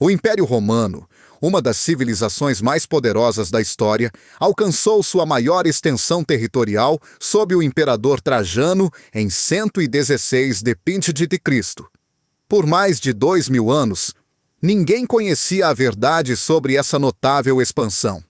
O Império Romano, uma das civilizações mais poderosas da história, alcançou sua maior extensão territorial sob o imperador Trajano em 116 d.C. Por mais de 2000 anos, ninguém conhecia a verdade sobre essa notável expansão.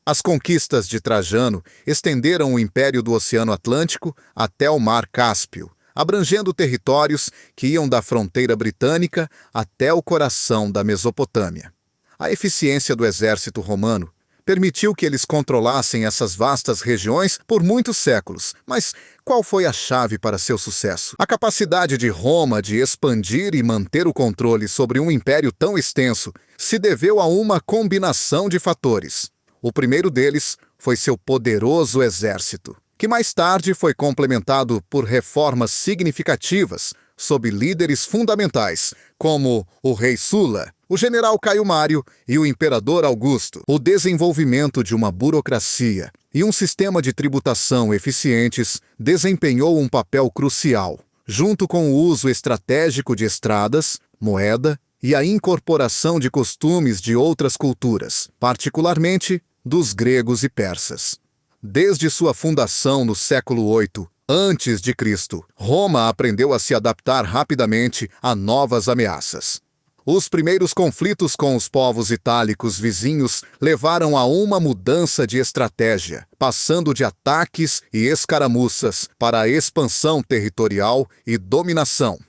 As conquistas de Trajano estenderam o Império do Oceano Atlântico até o Mar Cáspio, abrangendo territórios que iam da fronteira britânica até o coração da Mesopotâmia. A eficiência do exército romano permitiu que eles controlassem essas vastas regiões por muitos séculos, mas qual foi a chave para seu sucesso? A capacidade de Roma de expandir e manter o controle sobre um império tão extenso se deveu a uma combinação de fatores. O primeiro deles foi seu poderoso exército, que mais tarde foi complementado por reformas significativas sob líderes fundamentais, como o rei Sula, o general Caio Mário e o imperador Augusto. O desenvolvimento de uma burocracia e um sistema de tributação eficientes desempenhou um papel crucial, junto com o uso estratégico de estradas, moeda e a incorporação de costumes de outras culturas, particularmente dos gregos e persas. Desde sua fundação no século VIII a.C., Roma aprendeu a se adaptar rapidamente a novas ameaças. Os primeiros conflitos com os povos itálicos vizinhos levaram a uma mudança de estratégia, passando de ataques e escaramuças para a expansão territorial e dominação.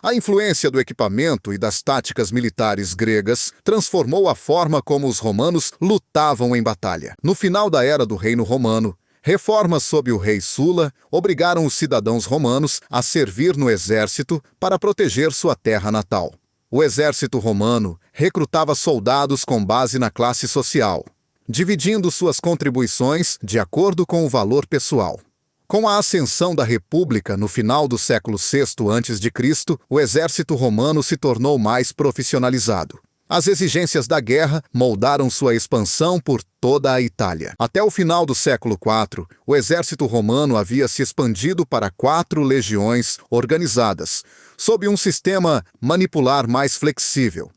A influência do equipamento e das táticas militares gregas transformou a forma como os romanos lutavam em batalha. No final da Era do Reino Romano, reformas sob o rei Sula obrigaram os cidadãos romanos a servir no exército para proteger sua terra natal. O exército romano recrutava soldados com base na classe social, dividindo suas contribuições de acordo com o valor pessoal. Com a ascensão da República no final do século VI a.C., o exército romano se tornou mais profissionalizado. As exigências da guerra moldaram sua expansão por toda a Itália. Até o final do século IV, o exército romano havia se expandido para 4 legiões organizadas, sob um sistema manipular mais flexível.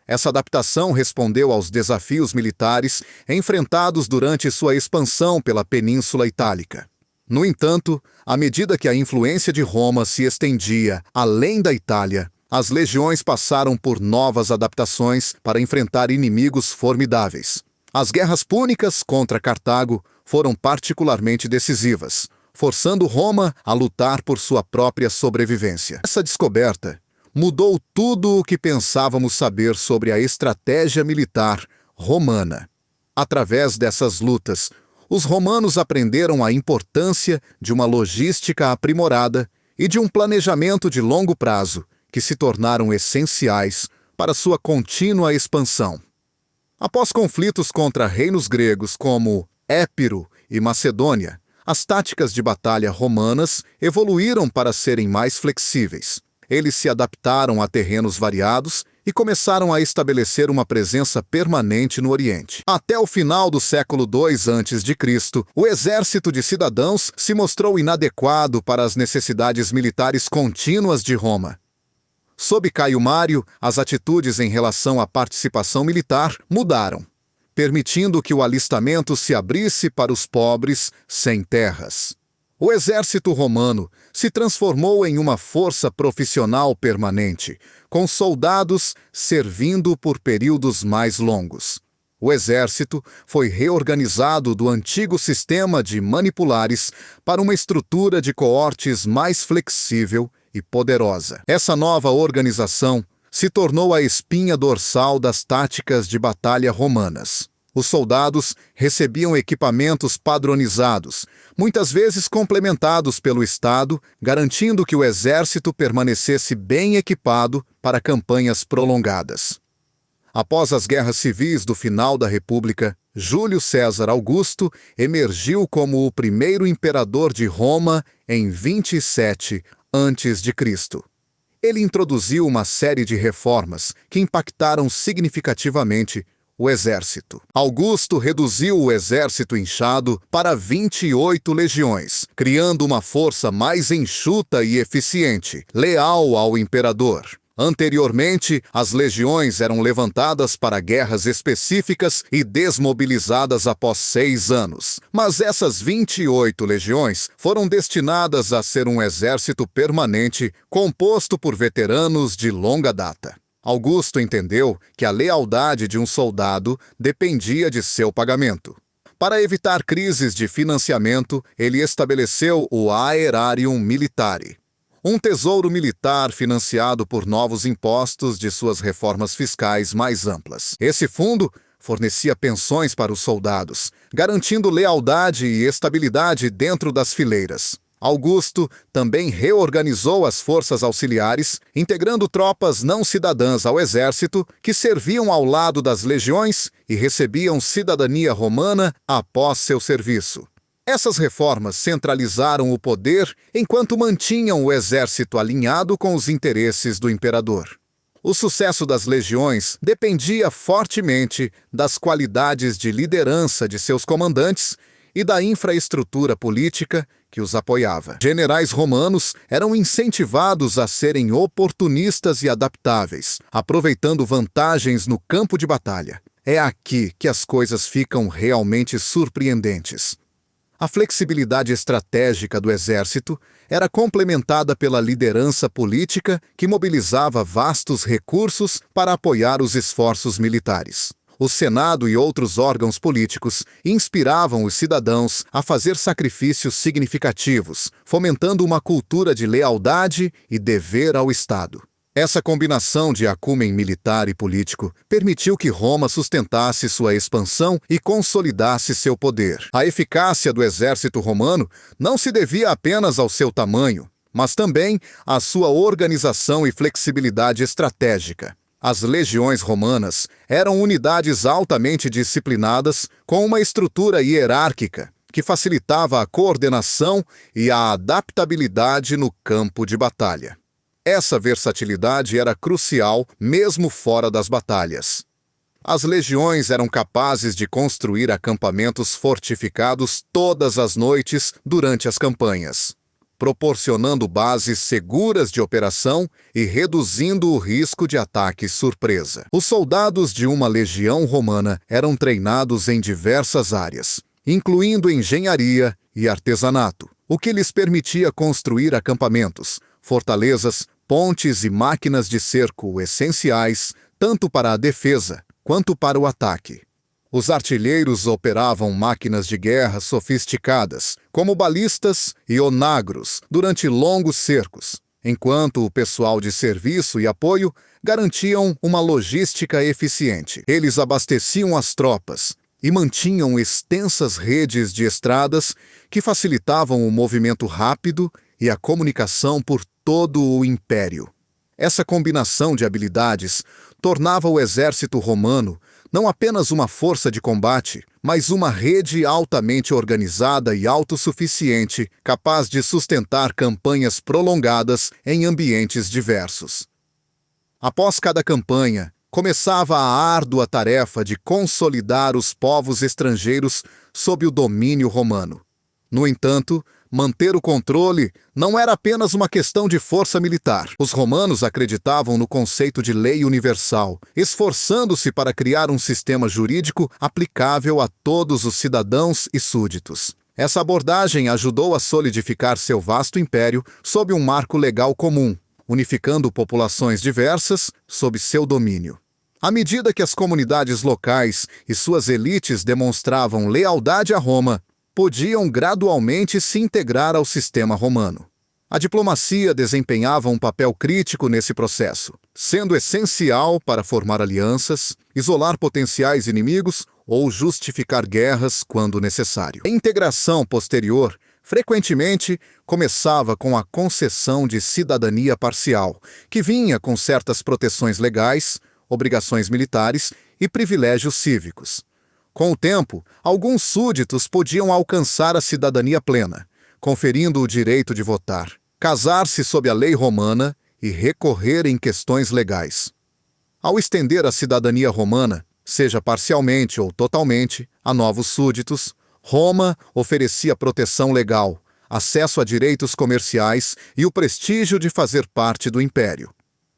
Essa adaptação respondeu aos desafios militares enfrentados durante sua expansão pela Península Itálica. No entanto, à medida que a influência de Roma se estendia além da Itália, as legiões passaram por novas adaptações para enfrentar inimigos formidáveis. As guerras púnicas contra Cartago foram particularmente decisivas, forçando Roma a lutar por sua própria sobrevivência. Essa descoberta mudou tudo o que pensávamos saber sobre a estratégia militar romana. Através dessas lutas, os romanos aprenderam a importância de uma logística aprimorada e de um planejamento de longo prazo, que se tornaram essenciais para sua contínua expansão. Após conflitos contra reinos gregos como Épiro e Macedônia, as táticas de batalha romanas evoluíram para serem mais flexíveis. Eles se adaptaram a terrenos variados e começaram a estabelecer uma presença permanente no Oriente. Até o final do século II a.C., o exército de cidadãos se mostrou inadequado para as necessidades militares contínuas de Roma. Sob Caio Mário, as atitudes em relação à participação militar mudaram, permitindo que o alistamento se abrisse para os pobres sem terras. O exército romano se transformou em uma força profissional permanente, com soldados servindo por períodos mais longos. O exército foi reorganizado do antigo sistema de manipulares para uma estrutura de coortes mais flexível e poderosa. Essa nova organização se tornou a espinha dorsal das táticas de batalha romanas. Os soldados recebiam equipamentos padronizados, muitas vezes complementados pelo Estado, garantindo que o exército permanecesse bem equipado para campanhas prolongadas. Após as guerras civis do final da República, Júlio César Augusto emergiu como o primeiro imperador de Roma em 27 a.C. Ele introduziu uma série de reformas que impactaram significativamente o exército. Augusto reduziu o exército inchado para 28 legiões, criando uma força mais enxuta e eficiente, leal ao imperador. Anteriormente, as legiões eram levantadas para guerras específicas e desmobilizadas após 6 anos. Mas essas 28 legiões foram destinadas a ser um exército permanente composto por veteranos de longa data. Augusto entendeu que a lealdade de um soldado dependia de seu pagamento. Para evitar crises de financiamento, ele estabeleceu o Aerarium Militare, um tesouro militar financiado por novos impostos de suas reformas fiscais mais amplas. Esse fundo fornecia pensões para os soldados, garantindo lealdade e estabilidade dentro das fileiras. Augusto também reorganizou as forças auxiliares, integrando tropas não cidadãs ao exército, que serviam ao lado das legiões e recebiam cidadania romana após seu serviço. Essas reformas centralizaram o poder enquanto mantinham o exército alinhado com os interesses do imperador. O sucesso das legiões dependia fortemente das qualidades de liderança de seus comandantes e da infraestrutura política que os apoiava. Generais romanos eram incentivados a serem oportunistas e adaptáveis, aproveitando vantagens no campo de batalha. É aqui que as coisas ficam realmente surpreendentes. A flexibilidade estratégica do exército era complementada pela liderança política que mobilizava vastos recursos para apoiar os esforços militares. O Senado e outros órgãos políticos inspiravam os cidadãos a fazer sacrifícios significativos, fomentando uma cultura de lealdade e dever ao Estado. Essa combinação de acúmen militar e político permitiu que Roma sustentasse sua expansão e consolidasse seu poder. A eficácia do exército romano não se devia apenas ao seu tamanho, mas também à sua organização e flexibilidade estratégica. As legiões romanas eram unidades altamente disciplinadas, com uma estrutura hierárquica que facilitava a coordenação e a adaptabilidade no campo de batalha. Essa versatilidade era crucial mesmo fora das batalhas. As legiões eram capazes de construir acampamentos fortificados todas as noites durante as campanhas, proporcionando bases seguras de operação e reduzindo o risco de ataque surpresa. Os soldados de uma legião romana eram treinados em diversas áreas, incluindo engenharia e artesanato, o que lhes permitia construir acampamentos, fortalezas, pontes e máquinas de cerco essenciais tanto para a defesa quanto para o ataque. Os artilheiros operavam máquinas de guerra sofisticadas, como balistas e onagros, durante longos cercos, enquanto o pessoal de serviço e apoio garantiam uma logística eficiente. Eles abasteciam as tropas e mantinham extensas redes de estradas que facilitavam o movimento rápido e a comunicação por todo o império. Essa combinação de habilidades tornava o exército romano não apenas uma força de combate, mas uma rede altamente organizada e autossuficiente, capaz de sustentar campanhas prolongadas em ambientes diversos. Após cada campanha, começava a árdua tarefa de consolidar os povos estrangeiros sob o domínio romano. No entanto, manter o controle não era apenas uma questão de força militar. Os romanos acreditavam no conceito de lei universal, esforçando-se para criar um sistema jurídico aplicável a todos os cidadãos e súditos. Essa abordagem ajudou a solidificar seu vasto império sob um marco legal comum, unificando populações diversas sob seu domínio. À medida que as comunidades locais e suas elites demonstravam lealdade a Roma, podiam gradualmente se integrar ao sistema romano. A diplomacia desempenhava um papel crítico nesse processo, sendo essencial para formar alianças, isolar potenciais inimigos ou justificar guerras quando necessário. A integração posterior frequentemente começava com a concessão de cidadania parcial, que vinha com certas proteções legais, obrigações militares e privilégios cívicos. Com o tempo, alguns súditos podiam alcançar a cidadania plena, conferindo o direito de votar, casar-se sob a lei romana e recorrer em questões legais. Ao estender a cidadania romana, seja parcialmente ou totalmente, a novos súditos, Roma oferecia proteção legal, acesso a direitos comerciais e o prestígio de fazer parte do império.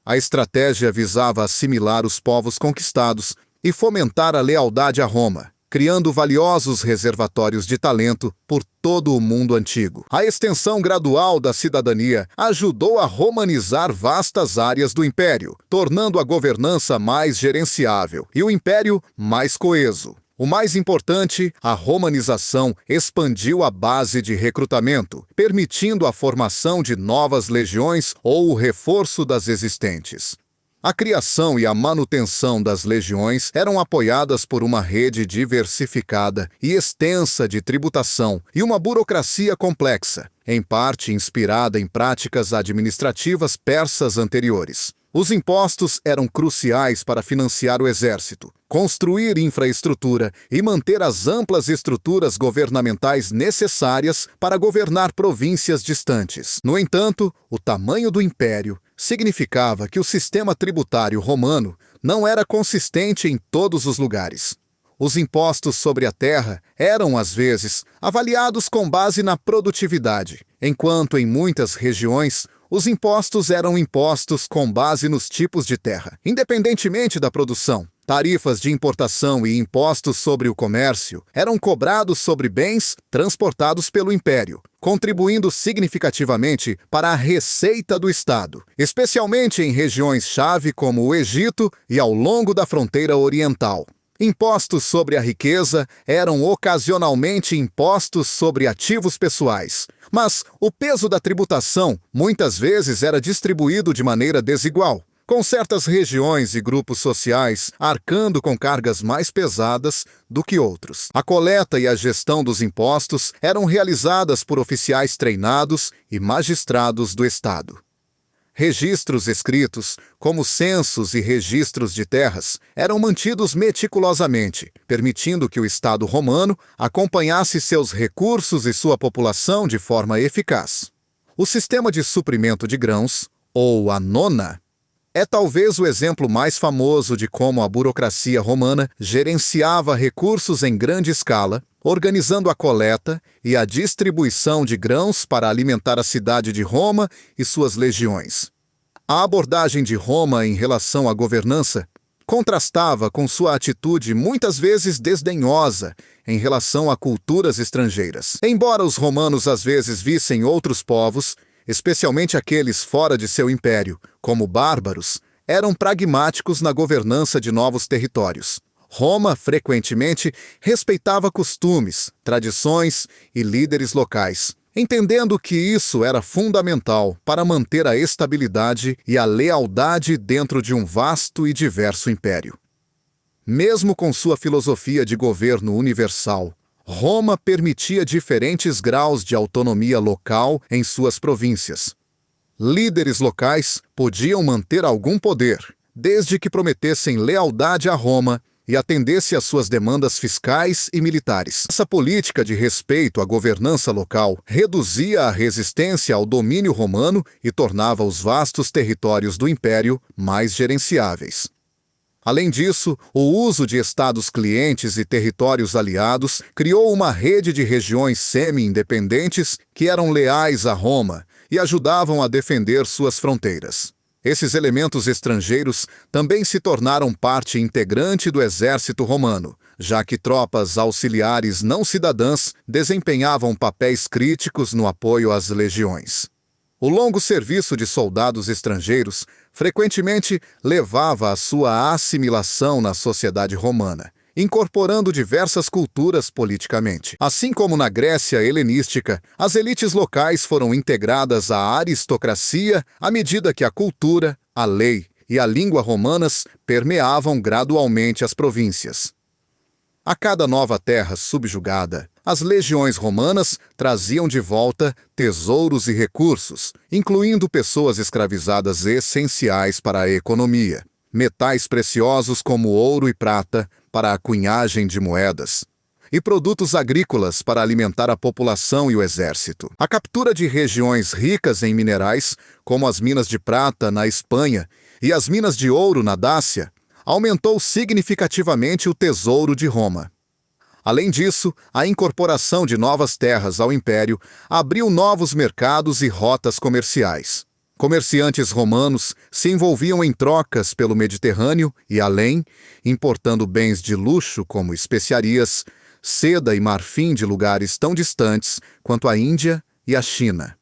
A estratégia visava assimilar os povos conquistados e fomentar a lealdade a Roma, criando valiosos reservatórios de talento por todo o mundo antigo. A extensão gradual da cidadania ajudou a romanizar vastas áreas do império, tornando a governança mais gerenciável e o império mais coeso. O mais importante, a romanização expandiu a base de recrutamento, permitindo a formação de novas legiões ou o reforço das existentes. A criação e a manutenção das legiões eram apoiadas por uma rede diversificada e extensa de tributação e uma burocracia complexa, em parte inspirada em práticas administrativas persas anteriores. Os impostos eram cruciais para financiar o exército, construir infraestrutura e manter as amplas estruturas governamentais necessárias para governar províncias distantes. No entanto, o tamanho do império significava que o sistema tributário romano não era consistente em todos os lugares. Os impostos sobre a terra eram, às vezes, avaliados com base na produtividade, enquanto em muitas regiões os impostos eram impostos com base nos tipos de terra, independentemente da produção. Tarifas de importação e impostos sobre o comércio eram cobrados sobre bens transportados pelo império, contribuindo significativamente para a receita do Estado, especialmente em regiões-chave como o Egito e ao longo da fronteira oriental. Impostos sobre a riqueza eram ocasionalmente impostos sobre ativos pessoais, mas o peso da tributação muitas vezes era distribuído de maneira desigual, com certas regiões e grupos sociais arcando com cargas mais pesadas do que outros. A coleta e a gestão dos impostos eram realizadas por oficiais treinados e magistrados do Estado. Registros escritos, como censos e registros de terras, eram mantidos meticulosamente, permitindo que o Estado romano acompanhasse seus recursos e sua população de forma eficaz. O sistema de suprimento de grãos, ou a nona, é talvez o exemplo mais famoso de como a burocracia romana gerenciava recursos em grande escala, organizando a coleta e a distribuição de grãos para alimentar a cidade de Roma e suas legiões. A abordagem de Roma em relação à governança contrastava com sua atitude muitas vezes desdenhosa em relação a culturas estrangeiras. Embora os romanos às vezes vissem outros povos, especialmente aqueles fora de seu império, como bárbaros, eram pragmáticos na governança de novos territórios. Roma, frequentemente, respeitava costumes, tradições e líderes locais, entendendo que isso era fundamental para manter a estabilidade e a lealdade dentro de um vasto e diverso império. Mesmo com sua filosofia de governo universal, Roma permitia diferentes graus de autonomia local em suas províncias. Líderes locais podiam manter algum poder, desde que prometessem lealdade a Roma e atendesse às suas demandas fiscais e militares. Essa política de respeito à governança local reduzia a resistência ao domínio romano e tornava os vastos territórios do império mais gerenciáveis. Além disso, o uso de estados clientes e territórios aliados criou uma rede de regiões semi-independentes que eram leais a Roma e ajudavam a defender suas fronteiras. Esses elementos estrangeiros também se tornaram parte integrante do exército romano, já que tropas auxiliares não cidadãs desempenhavam papéis críticos no apoio às legiões. O longo serviço de soldados estrangeiros frequentemente levava à sua assimilação na sociedade romana, incorporando diversas culturas politicamente. Assim como na Grécia helenística, as elites locais foram integradas à aristocracia à medida que a cultura, a lei e a língua romanas permeavam gradualmente as províncias. A cada nova terra subjugada, as legiões romanas traziam de volta tesouros e recursos, incluindo pessoas escravizadas essenciais para a economia, metais preciosos como ouro e prata para a cunhagem de moedas, e produtos agrícolas para alimentar a população e o exército. A captura de regiões ricas em minerais, como as minas de prata na Espanha e as minas de ouro na Dácia, aumentou significativamente o tesouro de Roma. Além disso, a incorporação de novas terras ao império abriu novos mercados e rotas comerciais. Comerciantes romanos se envolviam em trocas pelo Mediterrâneo e além, importando bens de luxo como especiarias, seda e marfim de lugares tão distantes quanto a Índia e a China.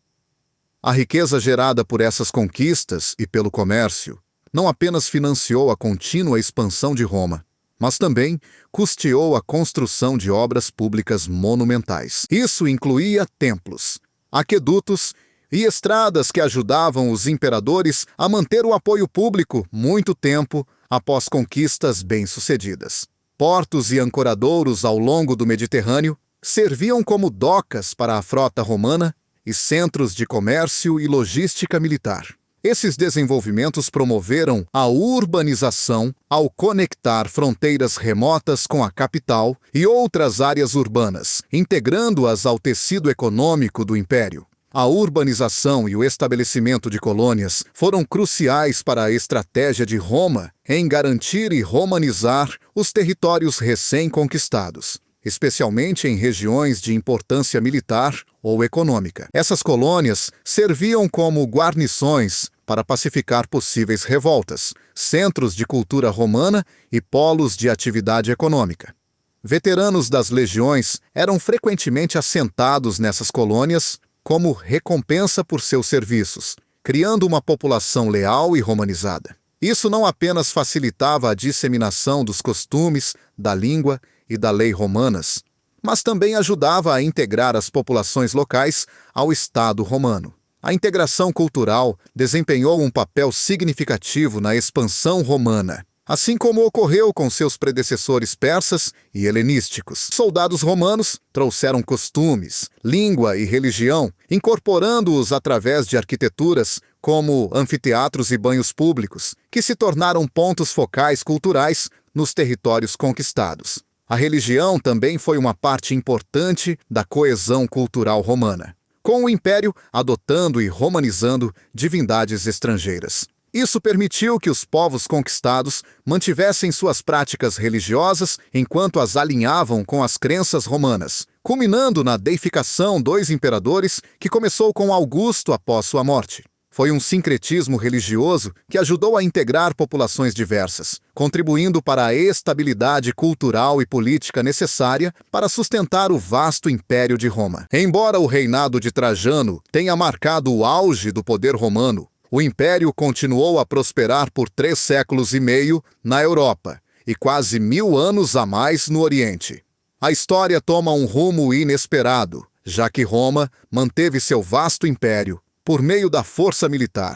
A riqueza gerada por essas conquistas e pelo comércio não apenas financiou a contínua expansão de Roma, mas também custeou a construção de obras públicas monumentais. Isso incluía templos, aquedutos e estradas que ajudavam os imperadores a manter o apoio público muito tempo após conquistas bem-sucedidas. Portos e ancoradouros ao longo do Mediterrâneo serviam como docas para a frota romana e centros de comércio e logística militar. Esses desenvolvimentos promoveram a urbanização ao conectar fronteiras remotas com a capital e outras áreas urbanas, integrando-as ao tecido econômico do império. A urbanização e o estabelecimento de colônias foram cruciais para a estratégia de Roma em garantir e romanizar os territórios recém-conquistados, especialmente em regiões de importância militar ou econômica. Essas colônias serviam como guarnições para pacificar possíveis revoltas, centros de cultura romana e polos de atividade econômica. Veteranos das legiões eram frequentemente assentados nessas colônias como recompensa por seus serviços, criando uma população leal e romanizada. Isso não apenas facilitava a disseminação dos costumes, da língua e da lei romanas, mas também ajudava a integrar as populações locais ao Estado romano. A integração cultural desempenhou um papel significativo na expansão romana, assim como ocorreu com seus predecessores persas e helenísticos. Soldados romanos trouxeram costumes, língua e religião, incorporando-os através de arquiteturas como anfiteatros e banhos públicos, que se tornaram pontos focais culturais nos territórios conquistados. A religião também foi uma parte importante da coesão cultural romana, com o império adotando e romanizando divindades estrangeiras. Isso permitiu que os povos conquistados mantivessem suas práticas religiosas enquanto as alinhavam com as crenças romanas, culminando na deificação dos imperadores que começou com Augusto após sua morte. Foi um sincretismo religioso que ajudou a integrar populações diversas, contribuindo para a estabilidade cultural e política necessária para sustentar o vasto império de Roma. Embora o reinado de Trajano tenha marcado o auge do poder romano, o império continuou a prosperar por 3 séculos e meio na Europa e quase 1000 anos a mais no Oriente. A história toma um rumo inesperado, já que Roma manteve seu vasto império por meio da força militar,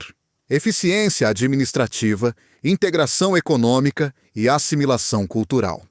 eficiência administrativa, integração econômica e assimilação cultural.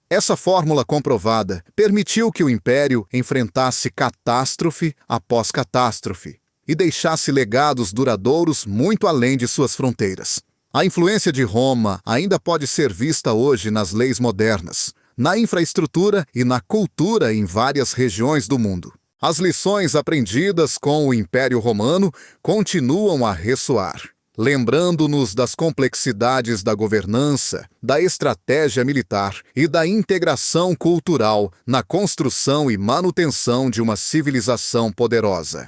Essa fórmula comprovada permitiu que o império enfrentasse catástrofe após catástrofe e deixasse legados duradouros muito além de suas fronteiras. A influência de Roma ainda pode ser vista hoje nas leis modernas, na infraestrutura e na cultura em várias regiões do mundo. As lições aprendidas com o Império Romano continuam a ressoar, lembrando-nos das complexidades da governança, da estratégia militar e da integração cultural na construção e manutenção de uma civilização poderosa.